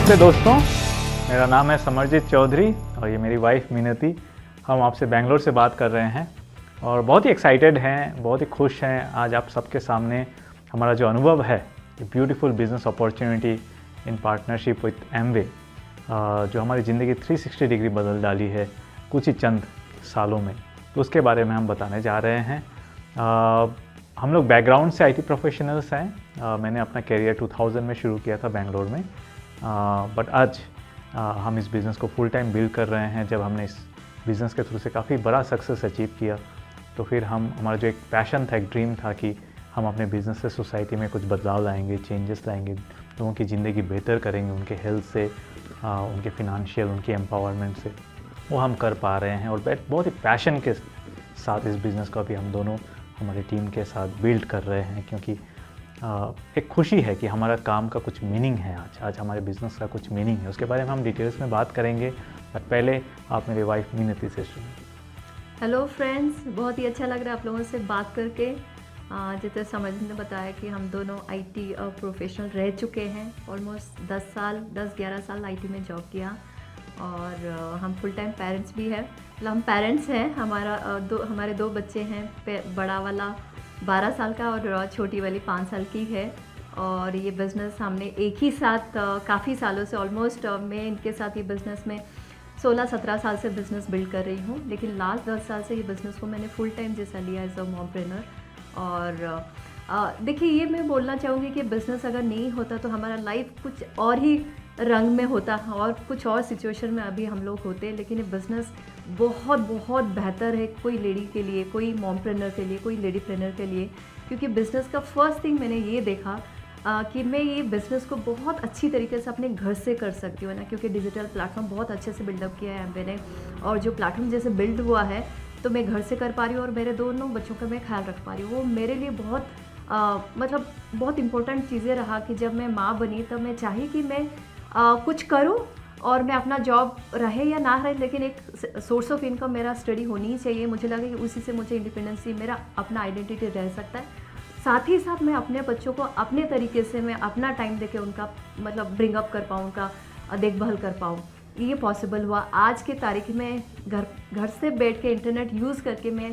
नमस्ते दोस्तों, मेरा नाम है समरजीत चौधरी और ये मेरी वाइफ मिनती। हम आपसे बेंगलोर से बात कर रहे हैं और बहुत ही एक्साइटेड हैं, बहुत ही खुश हैं आज आप सबके सामने हमारा जो अनुभव है, beautiful business opportunity in partnership with Amway, जो हमारी ज़िंदगी 360 डिग्री बदल डाली है कुछ ही चंद सालों में, तो उसके बारे में हम बताने जा रहे हैं। हम लोग बैकग्राउंड से आईटी प्रोफेशनल्स हैं। मैंने अपना करियर 2000 में शुरू किया था बेंगलोर में, बट आज हम इस बिज़नेस को फुल टाइम बिल्ड कर रहे हैं। जब हमने इस बिज़नेस के थ्रू से काफ़ी बड़ा सक्सेस अचीव किया, तो फिर हमारा जो एक पैशन था, एक ड्रीम था कि हम अपने बिज़नेस से सोसाइटी में कुछ बदलाव लाएंगे, चेंजेस लाएंगे, लोगों की ज़िंदगी बेहतर करेंगे, उनके हेल्थ से, उनके फिनंशियल, उनकी एम्पावरमेंट से, वो हम कर पा रहे हैं। और बहुत ही पैशन के साथ इस बिज़नेस को अभी हम दोनों हमारी टीम के साथ बिल्ड कर रहे हैं, क्योंकि एक खुशी है कि हमारा काम का कुछ मीनिंग है। आज हमारे बिज़नेस का कुछ मीनिंग है, उसके बारे में हम डिटेल्स में बात करेंगे। बट पहले आप मेरी वाइफ मिनती से सुनिए। हेलो फ्रेंड्स, बहुत ही अच्छा लग रहा है आप लोगों से बात करके। जितने समझने ने बताया कि हम दोनों आईटी प्रोफेशनल रह चुके हैं, ऑलमोस्ट 10-11 साल आईटी में जॉब किया और हम फुल टाइम पेरेंट्स भी हैं। मतलब हम पेरेंट्स हैं। हमारे दो बच्चे हैं, बड़ा वाला 12 साल का और छोटी वाली 5 साल की है। और ये बिज़नेस हमने एक ही साथ काफ़ी सालों से, ऑलमोस्ट मैं इनके साथ ये बिज़नेस में 16-17 साल से बिज़नेस बिल्ड कर रही हूँ, लेकिन लास्ट 10 साल से ये बिज़नेस को मैंने फुल टाइम जैसा लिया एज अ मॉमप्रेन्योर। और देखिए, ये मैं बोलना चाहूँगी कि बिज़नेस अगर नहीं होता तो हमारा लाइफ कुछ और ही रंग में होता और कुछ और सिचुएशन में अभी हम लोग होते। लेकिन ये बिज़नेस बहुत बहुत बेहतर है कोई लेडी के लिए, कोई मॉमप्रेन्योर के लिए, कोई लेडी प्रेन्योर के लिए। क्योंकि बिज़नेस का फर्स्ट थिंग मैंने ये देखा कि मैं ये बिज़नेस को बहुत अच्छी तरीके से अपने घर से कर सकती हूँ ना, क्योंकि डिजिटल प्लेटफॉर्म बहुत अच्छे से बिल्डअप किया है मैंने, और जो प्लेटफॉर्म जैसे बिल्ड हुआ है तो मैं घर से कर पा रही हूँ और मेरे दोनों बच्चों का मैं ख्याल रख पा रही हूँ। वो मेरे लिए बहुत मतलब बहुत इंपॉर्टेंट चीज़ें रहा कि जब मैं माँ बनी तब मैं चाही कि मैं कुछ करूँ और मैं अपना जॉब रहे या ना रहे, लेकिन एक सोर्स ऑफ इनकम मेरा स्टडी होनी ही चाहिए। मुझे लगा कि उसी से मुझे इंडिपेंडेंसी, मेरा अपना आइडेंटिटी रह सकता है। साथ ही साथ मैं अपने बच्चों को अपने तरीके से मैं अपना टाइम देके उनका मतलब ब्रिंग अप कर पाऊँ, उनका देखभाल कर पाऊँ। ये पॉसिबल हुआ। आज के तारीख में घर से बैठ के इंटरनेट यूज़ करके मैं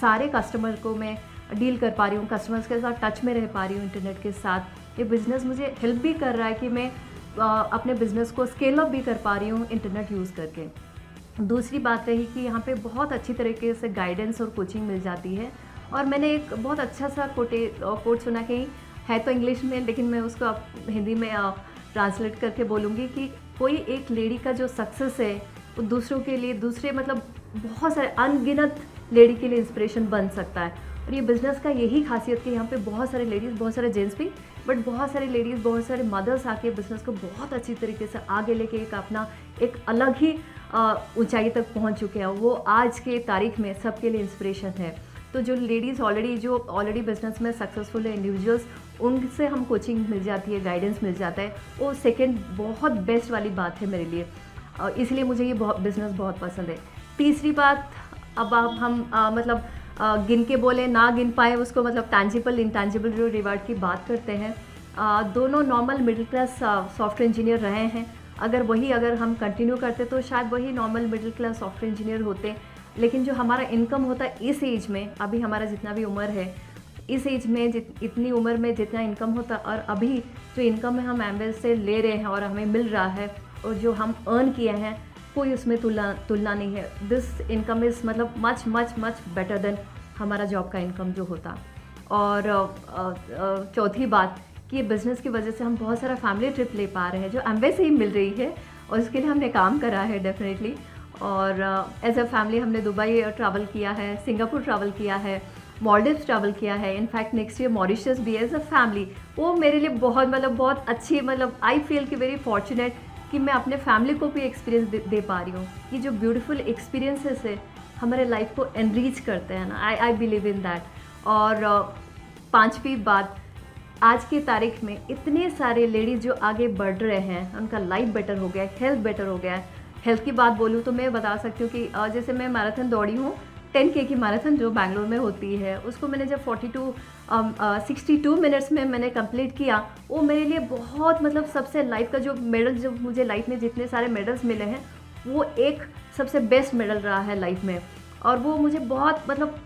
सारे कस्टमर को मैं डील कर पा रही हूँ, कस्टमर्स के साथ टच में रह पा रही हूँ इंटरनेट के साथ। ये बिज़नेस मुझे हेल्प भी कर रहा है कि मैं अपने बिज़नेस को स्केल अप भी कर पा रही हूँ इंटरनेट यूज़ करके। दूसरी बात रही कि यहाँ पे बहुत अच्छी तरीके से गाइडेंस और कोचिंग मिल जाती है। और मैंने एक बहुत अच्छा सा कोट सुना कि है तो इंग्लिश में, लेकिन मैं उसको हिंदी में ट्रांसलेट करके बोलूँगी कि कोई एक लेडी का जो सक्सेस है वो दूसरों के लिए, दूसरे मतलब बहुत सारे अनगिनत लेडी के लिए इंस्पिरेशन बन सकता है। और ये बिज़नेस का यही खासियत कि यहाँ पे बहुत सारे लेडीज़, बहुत सारे जेंट्स भी, बट बहुत सारी लेडीज़, बहुत सारे मदर्स आके बिज़नेस को बहुत अच्छी तरीके से आगे लेके एक अलग ही ऊंचाई तक पहुँच चुके हैं। वो आज के तारीख में सबके लिए इंस्पिरेशन है। तो जो लेडीज़ ऑलरेडी बिज़नेस में सक्सेसफुल है, इंडिविजुअल्स, उनसे हम कोचिंग मिल जाती है, गाइडेंस मिल जाता है। वो सेकेंड बहुत बेस्ट वाली बात है मेरे लिए, इसलिए मुझे ये बिज़नेस बहुत पसंद है। तीसरी बात, अब हम मतलब गिन के बोले ना गिन पाए उसको, मतलब टैंजिबल इंटैंजिबल जो रिवार्ड की बात करते हैं। दोनों normal middle class software engineer रहे हैं। अगर हम कंटिन्यू करते तो शायद वही normal middle class software engineer होते। लेकिन जो हमारा इनकम होता है इस एज में, अभी हमारा जितना भी उम्र है, इस एज में इतनी उम्र में जितना इनकम होता और अभी जो इनकम है हम एमवे से ले रहे हैं और हमें मिल रहा है, और जो हम अर्न किए हैं, कोई उसमें तुलना नहीं है। दिस इनकम इज़ मतलब much much much better than हमारा जॉब का इनकम जो होता। और चौथी बात कि बिज़नेस की वजह से हम बहुत सारा फैमिली ट्रिप ले पा रहे हैं जो एमवे से ही मिल रही है, और उसके लिए हमने काम करा है डेफिनेटली। और एज अ फैमिली हमने दुबई ट्रैवल किया है, सिंगापुर ट्रैवल किया है, मॉलडीव्स ट्रैवल किया है, इनफैक्ट नेक्स्ट ईयर मॉरिशस भी एज अ फैमिली। वो मेरे लिए बहुत अच्छी, मतलब आई फील कि वेरी फॉर्चुनेट कि मैं अपने फैमिली को भी एक्सपीरियंस दे पा रही हूँ। ये जो ब्यूटीफुल एक्सपीरियंसेस है हमारे लाइफ को एनरीच करते हैं ना, आई बिलीव इन दैट। और पांचवी बात, आज की तारीख में इतने सारे लेडीज़ जो आगे बढ़ रहे हैं, उनका लाइफ बेटर हो गया है, हेल्थ बेटर हो गया है। हेल्थ की बात बोलूँ तो मैं बता सकती हूँ कि जैसे मैं मैराथन दौड़ी हूँ 10K की मैराथन जो बैंगलोर में होती है, उसको मैंने जब 62 मिनट्स में मैंने कंप्लीट किया, वो मेरे लिए बहुत मतलब सबसे लाइफ का जो मेडल, जो मुझे लाइफ में जितने सारे मेडल्स मिले हैं, वो एक सबसे बेस्ट मेडल रहा है लाइफ में। और वो मुझे बहुत मतलब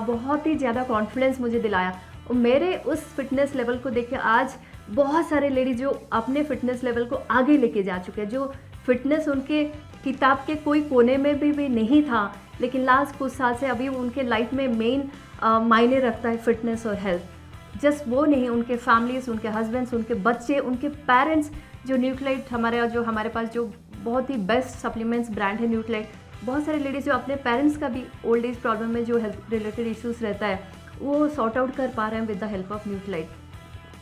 बहुत ही ज़्यादा कॉन्फिडेंस मुझे दिलाया। और मेरे उस फिटनेस लेवल को देख के आज बहुत सारे लेडीज जो अपने फिटनेस लेवल को आगे लेके जा चुके हैं, जो फिटनेस उनके किताब के कोई कोने में भी नहीं था, लेकिन लास्ट कुछ साल से अभी उनके लाइफ में मेन मायने रखता है फिटनेस और हेल्थ। जस्ट वो नहीं, उनके फैमिलीज, उनके हस्बैंड्स, उनके बच्चे, उनके पेरेंट्स, जो न्यूक्लियाइड हमारे पास जो बहुत ही बेस्ट सप्लीमेंट्स ब्रांड है न्यूक्लियाइड, बहुत सारे लेडीज़ जो अपने पेरेंट्स का भी ओल्ड एज प्रॉब्लम में जो हेल्थ रिलेटेड इश्यूज़ रहता है, वो सॉर्ट आउट कर पा रहे हैं with the help of Nutrilite.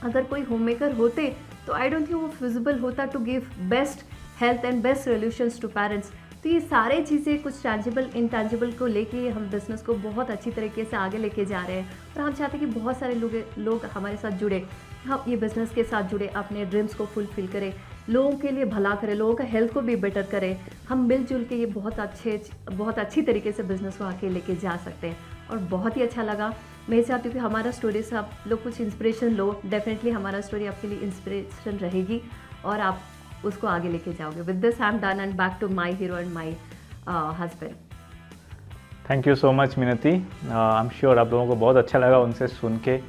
अगर कोई होम मेकर होते तो आई डोंट थिंक वो फिजिबल होता to give best health and best solutions to parents. तो ये सारे चीज़ें कुछ टैंजिबल इंटैंजिबल को लेके हम बिज़नेस को बहुत अच्छी तरीके से आगे लेके जा रहे हैं, और हम चाहते हैं कि बहुत सारे लोग हमारे साथ जुड़े, हम ये बिज़नेस के साथ जुड़े, अपने ड्रीम्स को फुलफिल करें, लोगों के लिए भला करें, लोगों का हेल्थ को भी बेटर करें। हम मिलजुल के ये बहुत अच्छी तरीके से बिज़नेस को आगे लेके जा सकते हैं। और बहुत ही अच्छा लगा। मैं चाहती हूँ कि हमारा स्टोरी से आप लोग कुछ इंस्पिरेशन लो। डेफिनेटली हमारा स्टोरी आपके लिए इंस्पिरेशन रहेगी और आप उसको आगे लेके जाओगे। With this I am done and back to my hero and my husband. Thank you so much Minti. I am sure आप लोगों को बहुत अच्छा लगा उनसे सुन के।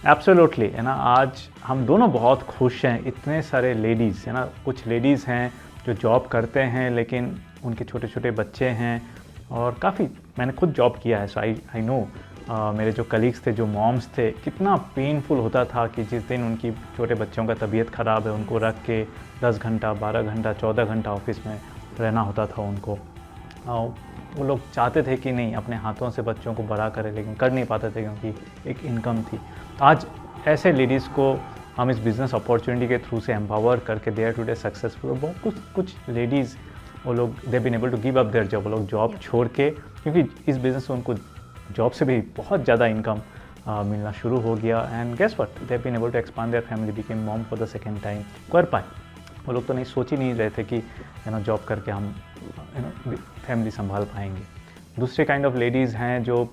एब्सोल्युटली है ना, आज हम दोनों बहुत खुश हैं। इतने सारे लेडीज़ है ना, कुछ लेडीज़ हैं जो जॉब करते हैं लेकिन उनके छोटे छोटे बच्चे हैं, और काफ़ी मैंने खुद जॉब किया है, सो आई नो मेरे जो कलीग्स थे, जो मॉम्स थे, कितना पेनफुल होता था कि जिस दिन उनकी छोटे बच्चों का तबीयत ख़राब है, उनको रख के 10 घंटा 12 घंटा 14 घंटा ऑफिस में रहना होता था उनको। वो लोग चाहते थे कि नहीं अपने हाथों से बच्चों को बड़ा करें, लेकिन कर नहीं पाते थे क्योंकि एक इनकम थी। तो आज ऐसे लेडीज़ को हम इस बिज़नेस अपॉर्चुनिटी के थ्रू से एम्पावर करके दे आर टुडे सक्सेसफुल। बहुत कुछ लेडीज़ वो लोग they been able to give up their job, वो लोग जॉब छोड़ के, क्योंकि इस बिज़नेस में उनको जॉब से भी बहुत ज़्यादा इनकम मिलना शुरू हो गया। And guess what, they been able to expand their family, became mom for the second time. कर पाए वो लोग, तो नहीं सोच ही नहीं रहे थे कि जॉब करके हम फैमिली संभाल पाएंगे। दूसरे काइंड ऑफ लेडीज़ हैं जो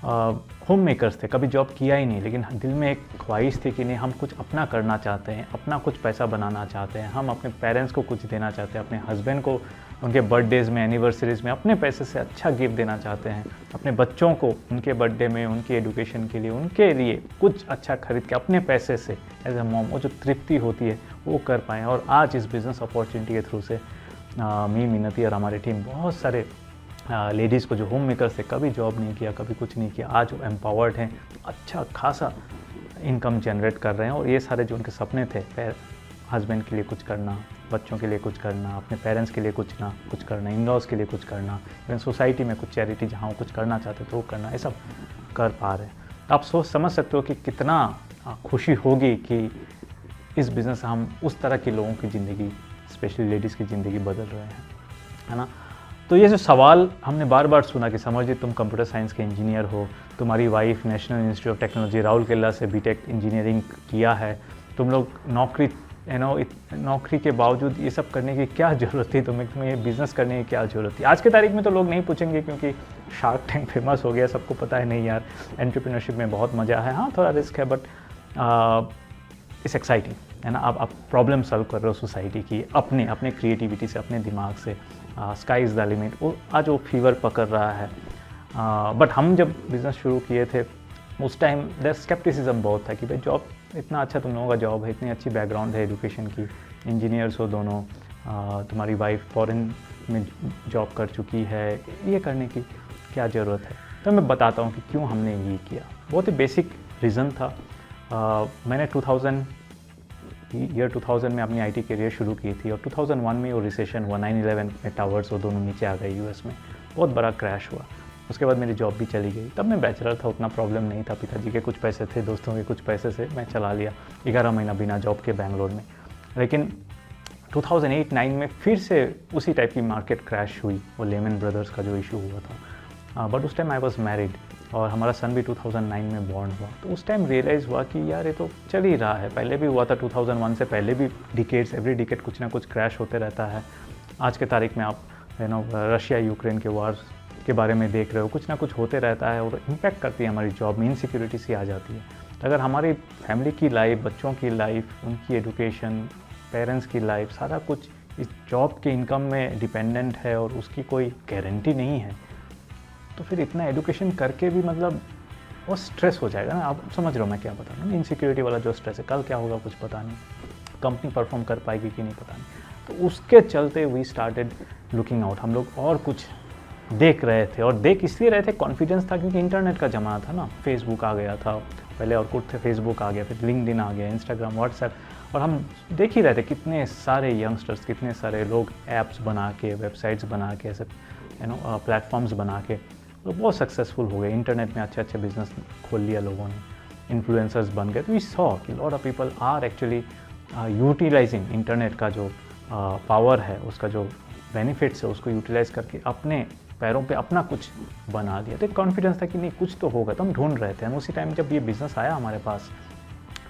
होम मेकर्स थे, कभी जॉब किया ही नहीं, लेकिन दिल में एक ख्वाहिश थी कि नहीं हम कुछ अपना करना चाहते हैं, अपना कुछ पैसा बनाना चाहते हैं, हम अपने पेरेंट्स को कुछ देना चाहते हैं, अपने हस्बैंड को उनके बर्थडेज़ में, एनिवर्सरीज़ में अपने पैसे से अच्छा गिफ्ट देना चाहते हैं, अपने बच्चों को उनके बर्थडे में, उनकी एजुकेशन के लिए, उनके लिए कुछ अच्छा खरीद के अपने पैसे से एज ए मॉम वो जो तृप्ति होती है वो कर पाएँ। और आज इस बिज़नेस अपॉर्चुनिटी के थ्रू से मी मिनती और हमारी टीम बहुत सारे लेडीज़ को जो होम मेकर्स थे, कभी जॉब नहीं किया, कभी कुछ नहीं किया, आज वो एम्पावर्ड हैं, अच्छा खासा इनकम जनरेट कर रहे हैं। और ये सारे जो उनके सपने थे, हस्बैंड के लिए कुछ करना, बच्चों के लिए कुछ करना, अपने पेरेंट्स के लिए कुछ करना, इन लॉज के लिए कुछ करना, इवन सोसाइटी में कुछ चैरिटी जहाँ वो कुछ करना चाहते थे वो करना, ये सब कर पा रहे हैं। तो आप समझ सकते हो कि कितना खुशी होगी कि इस बिज़नेस से हम उस तरह के लोगों की ज़िंदगी, स्पेशली लेडीज़ की ज़िंदगी बदल रहे हैं, है ना। तो ये जो सवाल हमने बार बार सुना कि समझिए तुम कंप्यूटर साइंस के इंजीनियर हो, तुम्हारी wife national institute of technology Rourkela से बीटेक इंजीनियरिंग किया है, तुम लोग नौकरी के बावजूद ये सब करने की क्या ज़रूरत थी, तुम्हें ये बिज़नेस करने की क्या ज़रूरत थी। आज के तारीख में तो लोग नहीं पूछेंगे क्योंकि शार्क टैंक फेमस हो गया, सबको पता है नहीं यार एंटरप्रेन्योरशिप में बहुत मज़ा है, हाँ थोड़ा रिस्क है बट इट्स एक्साइटिंग, है ना। आप प्रॉब्लम सॉल्व कर रहे हो सोसाइटी की अपने क्रिएटिविटी से, अपने दिमाग से। स्काई इज़ द लिमिट, वो आज वो फीवर पकड़ रहा है। बट हम जब बिज़नेस शुरू किए थे उस टाइम देयर स्केप्टिसिज्म बहुत था कि भाई जॉब इतना अच्छा तुम लोगों का जॉब है, इतनी अच्छी बैकग्राउंड है एजुकेशन की, इंजीनियर्स हो दोनों, तुम्हारी वाइफ फॉरेन में जॉब कर चुकी है, ये करने की क्या ज़रूरत है। तो मैं बताता हूँ कि क्यों हमने ये किया। बहुत ही बेसिक रीज़न था। मैंने 2000 में अपनी आईटी करियर शुरू की थी और 2001 में वो रिसेशन हुआ, 9/11 में टावर्स वो दोनों नीचे आ गए यूएस में, बहुत बड़ा क्रैश हुआ। उसके बाद मेरी जॉब भी चली गई। तब मैं बैचलर था, उतना प्रॉब्लम नहीं था, पिताजी के कुछ पैसे थे, दोस्तों के कुछ पैसे से मैं चला लिया 11 महीना बिना जॉब के बैंगलोर में। लेकिन 2008-9 में फिर से उसी टाइप की मार्केट क्रैश हुई, वो लेमन ब्रदर्स का जो इशू हुआ था। बट उस टाइम आई वॉज मैरिड और हमारा सन भी 2009 में बॉर्न हुआ। तो उस टाइम रियलाइज़ हुआ कि यार ये तो चल ही रहा है, पहले भी हुआ था 2001 से पहले भी डिकेड्स, एवरी डिकेड कुछ ना कुछ क्रैश होते रहता है। आज के तारीख में आप रशिया यूक्रेन के वार के बारे में देख रहे हो, कुछ ना कुछ होते रहता है और इम्पैक्ट करती है हमारी जॉब में, इनसिक्योरिटी सी आ जाती है। अगर हमारी फैमिली की लाइफ, बच्चों की लाइफ, उनकी एजुकेशन, पेरेंट्स की लाइफ, सारा कुछ इस जॉब के इनकम में डिपेंडेंट है और उसकी कोई गारंटी नहीं है, तो फिर इतना एजुकेशन करके भी मतलब वो स्ट्रेस हो जाएगा ना। आप समझ रहे हो मैं क्या बता रहा हूँ, इनसिक्योरिटी वाला जो स्ट्रेस है, कल क्या होगा कुछ पता नहीं, कंपनी परफॉर्म कर पाएगी कि नहीं पता नहीं। तो उसके चलते वी स्टार्टेड लुकिंग आउट, हम लोग और कुछ देख रहे थे, और देख इसलिए रहे थे, कॉन्फिडेंस था क्योंकि इंटरनेट का ज़माना था ना, फेसबुक आ गया था, पहले और कुछ थे, फेसबुक आ गया, फिर लिंक्डइन आ गया, इंस्टाग्राम, व्हाट्सएप, और हम देख ही रहे थे कितने सारे यंगस्टर्स, कितने सारे लोग ऐप्स बना के, वेबसाइट्स बना के, ऐसे प्लेटफॉर्म्स बना के तो बहुत सक्सेसफुल हो गए, इंटरनेट में अच्छे अच्छे बिजनेस खोल लिया लोगों ने, इन्फ्लुएंसर्स बन गए। तो वी सॉ कि lot of people are actually utilising internet का जो पावर है, उसका जो बेनिफिट्स है, उसको यूटिलाइज करके अपने पैरों पे अपना कुछ बना दिया। तो एक कॉन्फिडेंस था कि नहीं कुछ तो होगा, तो हम ढूंढ रहे थे। हम उसी टाइम जब ये बिज़नेस आया हमारे पास,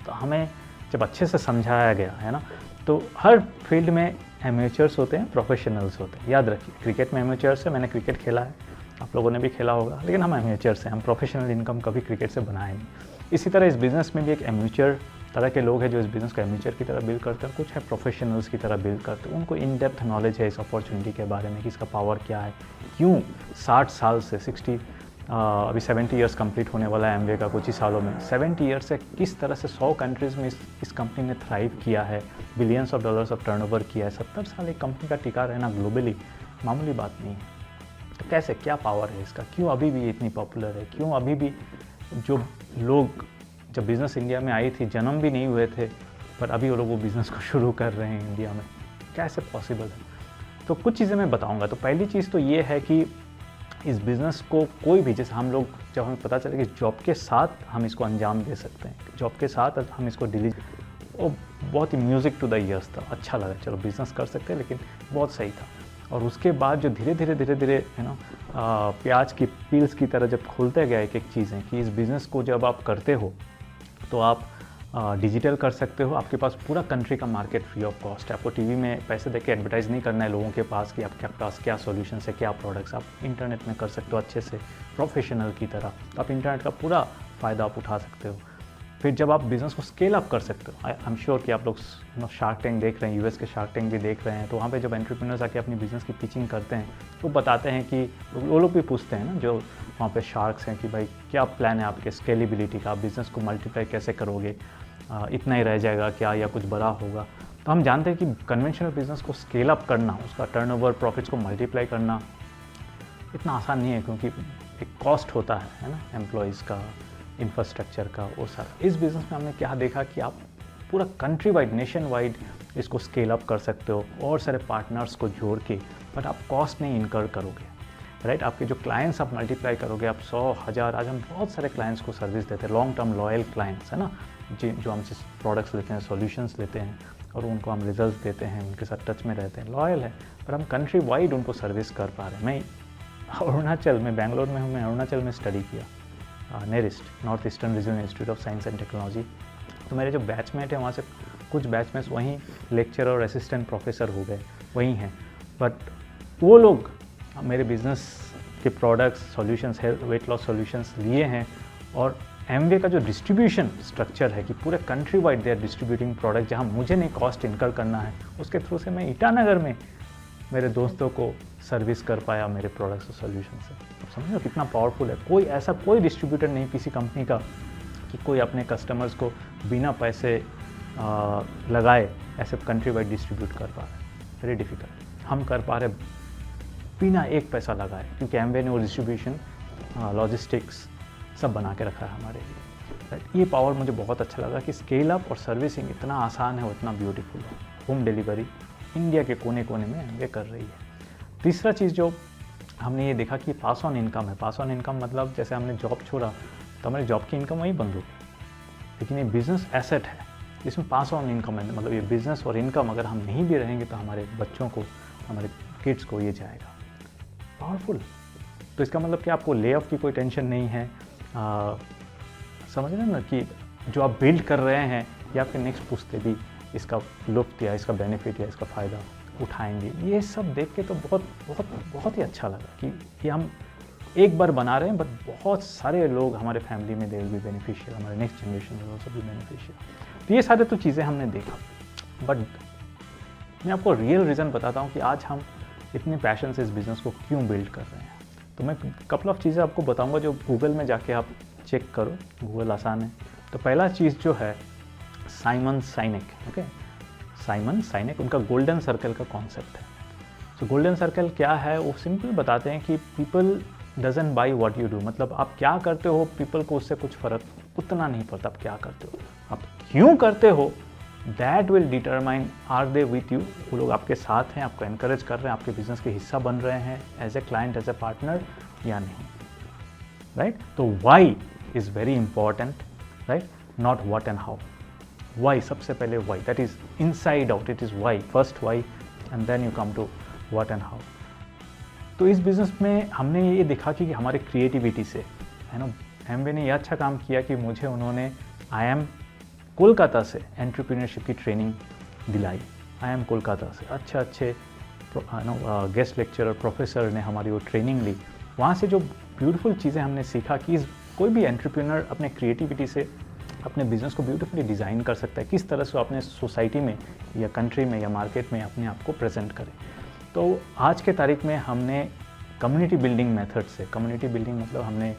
तो हमें जब अच्छे से समझाया गया है ना, तो हर फील्ड में एमेचर्स होते हैं, प्रोफेशनल्स होते हैं। याद रखिए, क्रिकेट में एमेचर्स है, मैंने क्रिकेट खेला है, आप लोगों ने भी खेला होगा, लेकिन हम एमेचर्स हैं, हम प्रोफेशनल इनकम कभी क्रिकेट से बनाए नहीं। इसी तरह इस बिज़नेस में भी एक एमेचर तरह के लोग हैं जो इस बिज़नेस को एमेचर की तरह बिल्ड करते हैं, कुछ है प्रोफेशनल्स की तरह बिल्ड करते हैं। उनको इन डेप्थ नॉलेज है इस अपॉर्चुनिटी के बारे में कि इसका पावर क्या है, क्यों 60 साल से अभी 70 ईयर्स कंप्लीट होने वाला है एमवे का कुछ ही सालों में, 70 ईयर्स से किस तरह से 100 कंट्रीज़ में इस कंपनी ने थ्राइव किया है, billions of dollars of turnover किया है। 70 साल एक कंपनी का टिका रहना ग्लोबली मामूली बात नहीं है। तो कैसे, क्या पावर है इसका, क्यों अभी भी इतनी पॉपुलर है, क्यों अभी भी जो लोग, जब बिज़नेस इंडिया में आई थी, जन्म भी नहीं हुए थे, पर अभी वो लोग वो बिज़नेस को शुरू कर रहे हैं इंडिया में, कैसे पॉसिबल है। तो कुछ चीज़ें मैं बताऊंगा। तो पहली चीज़ तो ये है कि इस बिज़नेस को कोई भी, जैसे हम लोग, जब हमें पता चले कि जॉब के साथ हम इसको अंजाम दे सकते हैं, जॉब के साथ हम इसको वो बहुत ही म्यूज़िक टू द ईयर्स था, अच्छा लगा, चलो बिज़नेस कर सकते हैं, लेकिन बहुत सही था। और उसके बाद जो धीरे धीरे प्याज की पील्स की तरह जब खोलते गए एक एक चीज़ें, कि इस बिज़नेस को जब आप करते हो तो आप डिजिटल कर सकते हो, आपके पास पूरा कंट्री का मार्केट फ्री ऑफ कॉस्ट है, आपको टीवी में पैसे देके एडवर्टाइज़ नहीं करना है लोगों के पास कि आपके पास क्या सॉल्यूशंस है, क्या प्रोडक्ट्स, आप इंटरनेट में कर सकते हो अच्छे से प्रोफेशनल की तरह। तो आप इंटरनेट का पूरा फ़ायदा आप उठा सकते हो। फिर जब आप बिज़नेस को स्केल अप कर सकते हो, आई एम श्योर कि आप लोग शार्क टैंक देख रहे हैं, यूएस के शार्क टैंक भी देख रहे हैं, तो वहाँ पे जब एंटरप्रेन्योर्स आके अपनी बिज़नेस की पिचिंग करते हैं तो बताते हैं कि वो लोग भी पूछते हैं ना, जो वहाँ पे शार्क्स हैं, कि भाई क्या प्लान है आपके स्केलेबिलिटी का, आप बिज़नेस को मल्टीप्लाई कैसे करोगे, इतना ही रह जाएगा क्या या कुछ बड़ा होगा। तो हम जानते हैं कि कन्वेंशनल बिज़नेस को स्केल अप करना, उसका टर्नओवर, प्रॉफिट्स को मल्टीप्लाई करना इतना आसान नहीं है, क्योंकि एक कॉस्ट होता है ना, एम्प्लॉयज़ का, इंफ्रास्ट्रक्चर का, वो सारा। इस बिज़नेस में हमने क्या देखा कि आप पूरा कंट्री वाइड, नेशन वाइड इसको स्केल अप कर सकते हो और सारे पार्टनर्स को जोड़ के, बट आप कॉस्ट नहीं इनकर करोगे, राइट। आपके जो क्लाइंट्स आप मल्टीप्लाई करोगे, आप 100, 1000, आज हम बहुत सारे क्लाइंट्स को सर्विस देते हैं, लॉन्ग टर्म लॉयल क्लाइंट्स है ना, जो हमसे प्रोडक्ट्स लेते हैं, सॉल्यूशंस लेते हैं और उनको हम रिजल्ट देते हैं, उनके साथ टच में रहते हैं, लॉयल है, पर हम कंट्री वाइड उनको सर्विस कर पा रहे हैं। मैं अरुणाचल में, बेंगलोर में हूँ, मैं अरुणाचल में स्टडी किया, NERIST, North Eastern Regional Institute of Science and Technology. तो मेरे जो बैचमेट हैं वहाँ से कुछ बैचमेट्स वहीं लेक्चर और असिस्टेंट प्रोफेसर हो गए, वहीं हैं, बट वो लोग मेरे बिज़नेस के products, solutions, health weight loss solutions लिए हैं, और एमवे का जो डिस्ट्रीब्यूशन स्ट्रक्चर है कि पूरे country wide they are distributing product, जहाँ मुझे नहीं कॉस्ट इनकर करना है, उसके थ्रू से मैं ईटानगर में मेरे दोस्तों को सर्विस कर पाया मेरे प्रोडक्ट्स और सॉल्यूशन से। आप समझ लो कितना पावरफुल है। कोई ऐसा कोई डिस्ट्रीब्यूटर नहीं किसी कंपनी का कि कोई अपने कस्टमर्स को बिना पैसे लगाए ऐसे कंट्री वाइड डिस्ट्रीब्यूट कर पा रहा है, वेरी डिफ़िकल्ट। हम कर पा रहे बिना एक पैसा लगाए, क्योंकि एमवे ने वो डिस्ट्रीब्यूशन, लॉजिस्टिक्स सब बना के रखा है हमारे लिए, राइट। ये पावर मुझे बहुत अच्छा लगा कि स्केल अप और सर्विसिंग इतना आसान है और इतना ब्यूटीफुल है। होम डिलीवरी इंडिया के कोने कोने में एमवे कर रही है। तीसरा चीज़ जो हमने ये देखा कि पास ऑन इनकम है। पास ऑन इनकम मतलब जैसे हमने जॉब छोड़ा तो हमारी जॉब की इनकम वहीं बंद हो गई, लेकिन ये बिज़नेस एसेट है, इसमें पास ऑन इनकम है, मतलब ये बिज़नेस और इनकम अगर हम नहीं भी रहेंगे तो हमारे बच्चों को, हमारे किड्स को ये जाएगा। पावरफुल। तो इसका मतलब कि आपको ले ऑफ की कोई टेंशन नहीं है, समझ रहे हैं ना, कि जो आप बिल्ड कर रहे हैं या आपके नेक्स्ट पुश्ते भी इसका लुत्फ़ या इसका बेनिफिट या इसका फ़ायदा उठाएंगे। ये सब देख के तो बहुत बहुत बहुत ही अच्छा लगा कि हम एक बार बना रहे हैं, बट बहुत सारे लोग हमारे फैमिली में दे विल बी बेनिफिशियल, हमारे next generation will also be beneficial. तो ये सारे तो चीज़ें हमने देखा, बट मैं आपको रियल रीज़न बताता हूँ कि आज हम इतने पैशन से इस बिज़नेस को क्यों बिल्ड कर रहे हैं। तो मैं कपल ऑफ चीज़ें आपको बताऊँगा जो गूगल में जाके आप चेक करो, गूगल आसान है। तो पहला चीज़ जो है साइमन साइनेक, ओके, साइमन साइनेक, उनका गोल्डन सर्कल का कॉन्सेप्ट है। तो गोल्डन सर्कल क्या है, वो सिंपल बताते हैं कि people doesn't by what you do, मतलब आप क्या करते हो पीपल को उससे कुछ फ़र्क उतना नहीं पड़ता आप क्या करते हो, आप क्यों करते हो that will determine are they with you, वो लोग आपके साथ हैं, आपको एनकरेज कर रहे हैं, आपके बिजनेस के हिस्सा बन रहे हैं as a client, as a partner या नहीं, राइट। तो why is very important, right, not what and how. Why, सबसे पहले why, that is inside out, it is why, first why and then you come to what and how. तो इस business में हमने ये देखा कि हमारे क्रिएटिविटी से, है ना, एमवे ने यह अच्छा काम किया कि मुझे उन्होंने IIM कोलकाता से एंटरप्रेन्योरशिप की ट्रेनिंग दिलाई। IIM कोलकाता से अच्छे गेस्ट लेक्चरर प्रोफेसर ने हमारी वो ट्रेनिंग ली। वहाँ से जो ब्यूटीफुल चीज़ें हमने सीखा कि कोई भी एंटरप्रेन्योर अपने क्रिएटिविटी से अपने बिज़नेस को ब्यूटीफुली डिज़ाइन कर सकता है, किस तरह से अपने सोसाइटी में या कंट्री में या मार्केट में अपने आप को प्रेजेंट करे। तो आज के तारीख में हमने कम्युनिटी बिल्डिंग मेथड से, कम्युनिटी बिल्डिंग मतलब हमने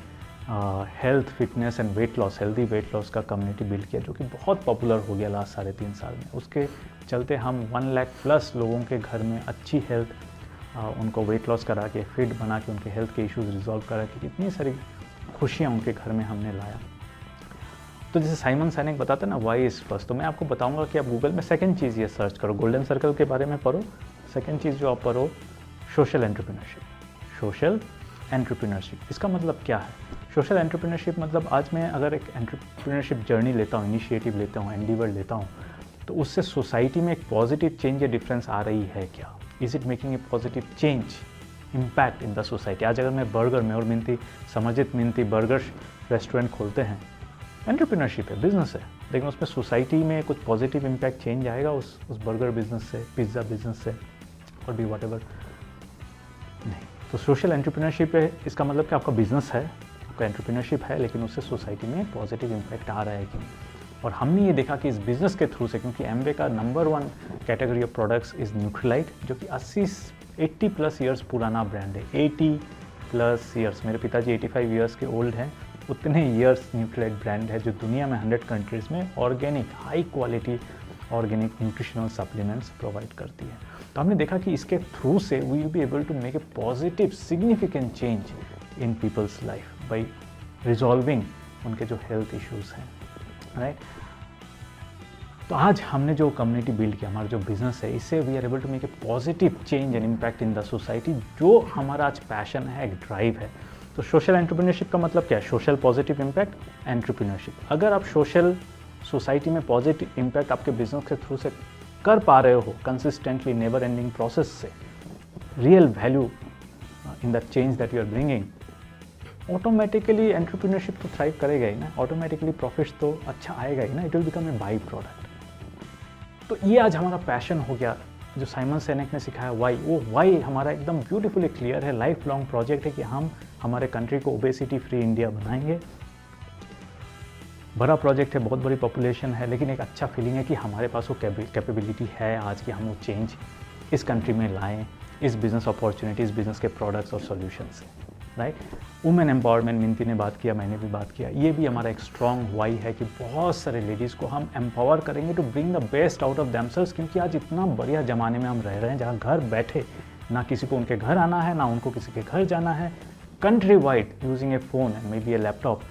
health, fitness and weight loss, healthy weight loss का कम्युनिटी बिल्ड किया, जो कि बहुत पॉपुलर हो गया लास्ट 3.5 साल में। उसके चलते हम 1 लाख प्लस लोगों के घर में अच्छी हेल्थ, उनको वेट लॉस करा के, फिट बना के, उनके हेल्थ के इश्यूज रिजॉल्व करा के कितनी सारी खुशियाँ उनके घर में हमने लाया। तो जैसे साइमन साइनेक बताते हैं ना, वाई इज़ फर्स्ट, तो मैं आपको बताऊंगा कि आप गूगल में सेकंड चीज़ ये सर्च करो, गोल्डन सर्कल के बारे में पढ़ो। सेकंड चीज़ जो आप पढ़ो, सोशल एंटरप्रेन्योरशिप। सोशल एंटरप्रेन्योरशिप, इसका मतलब क्या है? सोशल एंटरप्रेन्योरशिप मतलब आज मैं अगर एक एंटरप्रेन्योरशिप जर्नी लेता हूँ, इनिशिएटिव लेता हूँ, एंडीवर लेता हूँ, तो उससे सोसाइटी में एक पॉजिटिव चेंज या डिफरेंस आ रही है क्या? Is it making a positive change, impact in the society? आज अगर मैं बर्गर में और मिनती समर्जित मिनती बर्गर रेस्टोरेंट खोलते हैं, एंटरप्रेन्योरशिप है, बिजनेस है, लेकिन उसमें सोसाइटी में कुछ पॉजिटिव इम्पैक्ट चेंज आएगा उस बर्गर बिजनेस से, पिज़्ज़ा बिजनेस से, और भी वॉट एवर नहीं। तो सोशल एंटरप्रेन्योरशिप है, इसका मतलब कि आपका बिजनेस है, आपका एंटरप्रेन्योरशिप है, लेकिन उससे सोसाइटी में पॉजिटिव इम्पैक्ट आ रहा है कि नहीं। और हमने ये देखा कि इस बिज़नेस के थ्रू से, क्योंकि एमवे का number 1 category of products is Nutrilite, जो कि 80 प्लस ईयर्स पुराना ब्रांड है। 80 प्लस ईयर्स, मेरे पिताजी 85 ईयर्स के ओल्ड हैं, उतने ईयर्स न्यूट्रीलाइट ब्रांड है, जो दुनिया में 100 कंट्रीज़ में organic, high quality organic nutritional supplements provide करती है। तो हमने देखा कि इसके थ्रू से we will be able to make a positive significant change in people's life by resolving उनके जो हेल्थ इश्यूज़ हैं, राइट। तो आज हमने जो कम्युनिटी बिल्ड किया, हमारा जो बिजनेस है, इससे we are able to make a positive change and impact in the society, जो हमारा आज पैशन है, एक ड्राइव है। तो सोशल एंटरप्रेन्योरशिप का मतलब क्या है? Social positive impact entrepreneurship. अगर आप सोशल सोसाइटी में पॉजिटिव इम्पैक्ट आपके बिजनेस के थ्रू से कर पा रहे हो, कंसिस्टेंटली, नेवर एंडिंग प्रोसेस से, real value in the change that you are bringing, automatically entrepreneurship तो थ्राइव करेगा ही ना, ऑटोमेटिकली प्रॉफिट्स तो अच्छा आएगा ही ना, it will become a by product. तो ये आज हमारा पैशन हो गया, जो साइमन साइनेक ने सिखाया वाई, वो वाई हमारा एकदम ब्यूटीफुली क्लियर है, लाइफ लॉन्ग प्रोजेक्ट है कि हम हमारे कंट्री को ओबेसिटी फ्री इंडिया बनाएंगे। बड़ा प्रोजेक्ट है, बहुत बड़ी पॉपुलेशन है, लेकिन एक अच्छा फीलिंग है कि हमारे पास वो कैपेबिलिटी है आज कि हम वो चेंज इस कंट्री में लाएं, इस बिज़नेस अपॉर्चुनिटी, इस बिज़नेस के प्रोडक्ट्स और सॉल्यूशन से, राइट। वुमेन एम्पावरमेंट, मिनती ने बात किया, मैंने भी बात किया, ये भी हमारा एक स्ट्रॉन्ग वाई है कि बहुत सारे लेडीज़ को हम एम्पावर करेंगे to bring the best out of themselves, क्योंकि आज इतना बढ़िया ज़माने में हम रह रहे हैं जहाँ घर बैठे ना किसी को उनके घर आना है, ना उनको किसी के घर जाना है, country wide using A phone and may be A laptop,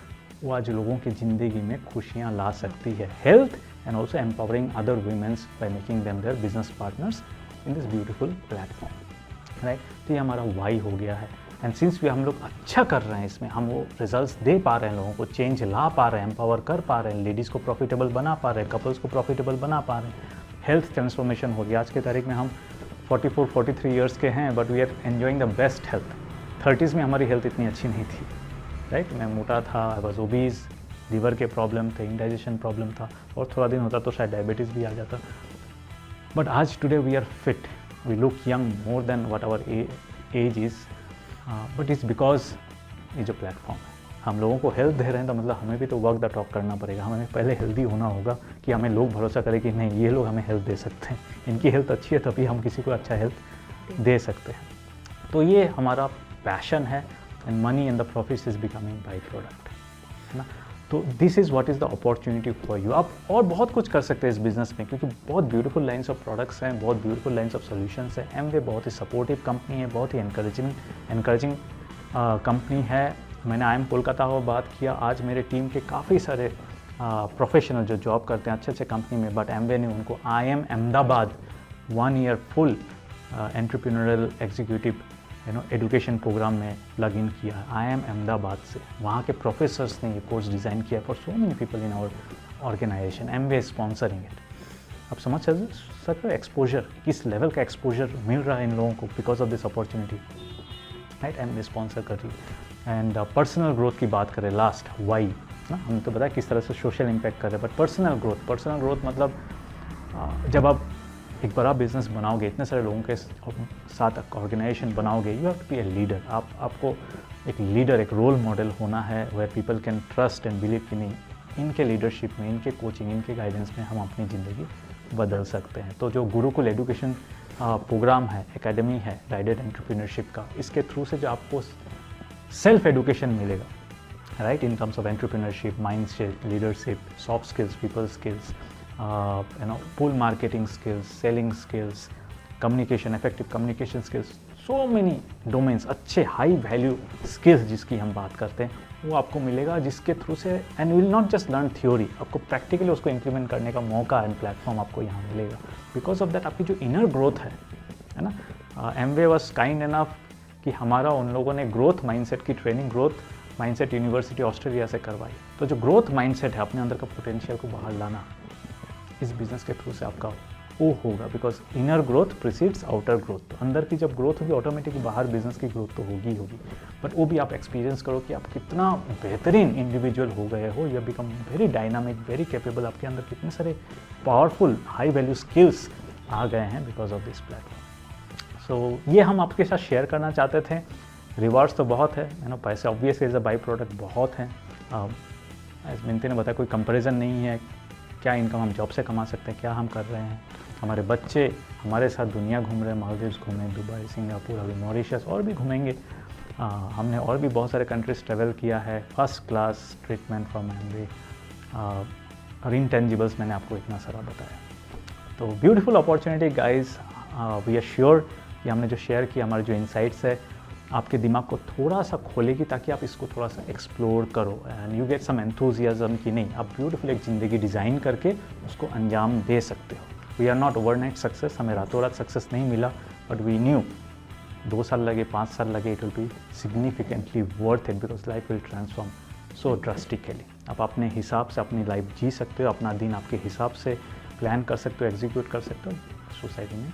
वो आज लोगों की ज़िंदगी में खुशियाँ ला सकती है। Health and also empowering other womens by making them their business partners in this beautiful platform, right. तो ये हमारा वाई हो गया है, एंड सिंस भी हम लोग अच्छा कर रहे हैं इसमें, हम वो रिजल्ट्स दे पा रहे हैं, लोगों को चेंज ला पा रहे हैं, एम्पावर कर पा रहे हैं, लेडीज़ को प्रॉफिटेबल बना पा रहे हैं, कपल्स को प्रॉफिटेबल बना पा रहे हैं, हेल्थ ट्रांसफॉर्मेशन हो गया। आज के तारीख में हम 44-43 ईयर्स के हैं, but we are enjoying the best health. 30s में हमारी हेल्थ इतनी अच्छी नहीं थी, राइट। मैं मोटा था, आई वॉज ओबीज, लीवर के प्रॉब्लम थे, इंडाइजेशन प्रॉब्लम था, और थोड़ा दिन होता तो शायद डायबिटीज़ भी आ जाता। बट आज today we are fit, we look young more than what our age is, but it's because ये जो प्लेटफॉर्म है, हम लोगों को हेल्प दे रहे हैं तो मतलब हमें भी तो वर्क द टॉक करना पड़ेगा। हमें पहले हेल्दी होना होगा कि हमें लोग भरोसा करें कि नहीं, ये लोग हमें हेल्प दे सकते हैं, इनकी हेल्थ अच्छी है तभी हम किसी को अच्छा हेल्प दे सकते हैं। तो ये हमारा पैशन है and money and the profits is becoming by product, है ना। तो this is what is the opportunity for you. आप और बहुत कुछ कर सकते हैं इस बिज़नेस में, क्योंकि बहुत ब्यूटीफुल लाइन्स ऑफ प्रोडक्ट्स हैं, बहुत ब्यूटीफुल लाइन्स ऑफ सॉल्यूशंस हैं। एमवे बहुत ही सपोर्टिव कंपनी है, बहुत ही एनकरेजिंग कंपनी है। मैंने IIM कोलकाता को बात किया, आज मेरे टीम के काफ़ी सारे प्रोफेशनल जो जॉब करते हैं अच्छे अच्छे कंपनी में, बट एमवे ने उनको IIM Ahmedabad 1 year full entrepreneurial executive education program में लग इन किया है IIM अहमदाबाद से। वहाँ के प्रोफेसर्स ने ये कोर्स डिज़ाइन किया for so many people in our organisation. Amway sponsoring it. आप समझ सकते हो एक्सपोजर, किस लेवल का एक्सपोजर मिल रहा है इन लोगों को because of this opportunity, right. Amway sponsor कर रही है। एंड पर्सनल ग्रोथ की बात करें, लास्ट वाई ना, हमने तो बताया किस तरह से सोशल इम्पैक्ट कर रहे हैं, बट पर्सनल ग्रोथ मतलब जब आप एक बड़ा बिजनेस बनाओगे, इतने सारे लोगों के साथ ऑर्गेनाइजेशन बनाओगे, you have to be a leader. आपको एक लीडर, एक रोल मॉडल होना है where people can trust and believe कि नहीं, इनके लीडरशिप में, इनके कोचिंग, इनके गाइडेंस में हम अपनी ज़िंदगी बदल सकते हैं। तो जो गुरुकुल एजुकेशन प्रोग्राम है, एकेडमी है गाइडेड एंटरप्रेन्योरशिप का, इसके थ्रू से जो आपको सेल्फ एजुकेशन मिलेगा, right, in terms of entrepreneurship, mindset, leadership, soft skills, people skills, pull marketing skills, selling skills, communication, effective communication skills, so many domains, अच्छे high value skills जिसकी हम बात करते हैं, वो आपको मिलेगा, जिसके थ्रू से and will not just learn theory, आपको प्रैक्टिकली उसको इम्प्लीमेंट करने का मौका एंड प्लेटफॉर्म आपको यहाँ मिलेगा। बिकॉज ऑफ दैट आपकी जो इनर ग्रोथ है ना, एमवे वाज काइंड इनफ कि हमारा उन लोगों ने ग्रोथ माइंडसेट की training growth mindset university Australia से करवाई। तो जो ग्रोथ माइंडसेट है, अपने अंदर का पोटेंशियल को बाहर लाना, इस बिज़नेस के थ्रू से आपका वो होगा। Because inner growth precedes outer growth. तो अंदर की जब ग्रोथ होगी, ऑटोमेटिकली बाहर बिजनेस की ग्रोथ तो होगी। बट वो भी आप एक्सपीरियंस करो कि आप कितना बेहतरीन इंडिविजुअल हो गए हो, या become very dynamic, very capable, आपके अंदर कितने सारे पावरफुल हाई वैल्यू स्किल्स आ गए हैं बिकॉज ऑफ दिस प्लेटफॉर्म। सो ये हम आपके साथ शेयर करना चाहते थे। रिवार्ड्स तो बहुत है, पैसे obviously as a by product बहुत हैं। एज मिनती ने बताया, कोई कंपैरिजन नहीं है। क्या इनकम हम जॉब से कमा सकते हैं, क्या हम कर रहे हैं। हमारे बच्चे हमारे साथ दुनिया घूम रहे हैं, मालदीव्स घूमे, दुबई, सिंगापुर, अभी मॉरिशस और भी घूमेंगे। हमने और भी बहुत सारे कंट्रीज ट्रेवल किया है। First class treatment from Amway और इंटेंजिबल्स मैंने आपको इतना सारा बताया। तो beautiful opportunity guys, we are sure कि हमने जो शेयर किया, हमारे जो इंसाइट्स है, आपके दिमाग को थोड़ा सा खोलेगी ताकि आप इसको थोड़ा सा एक्सप्लोर करो and you get some enthusiasm कि नहीं, आप ब्यूटीफुल एक ज़िंदगी डिज़ाइन करके उसको अंजाम दे सकते हो। We are not overnight success, हमें रातों रात सक्सेस नहीं मिला, बट वी न्यू 2 साल लगे, 5 साल लगे, it will be significantly worth it because life will transform so drastically. आप अपने हिसाब से अपनी लाइफ जी सकते हो, अपना दिन आपके हिसाब से प्लान कर सकते हो, एग्जीक्यूट कर सकते हो, सोसाइटी में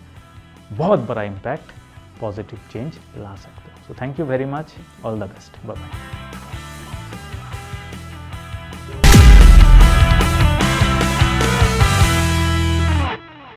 बहुत बड़ा इम्पैक्ट, पॉजिटिव चेंज ला सकते हो। So thank you very much, all the best, bye bye.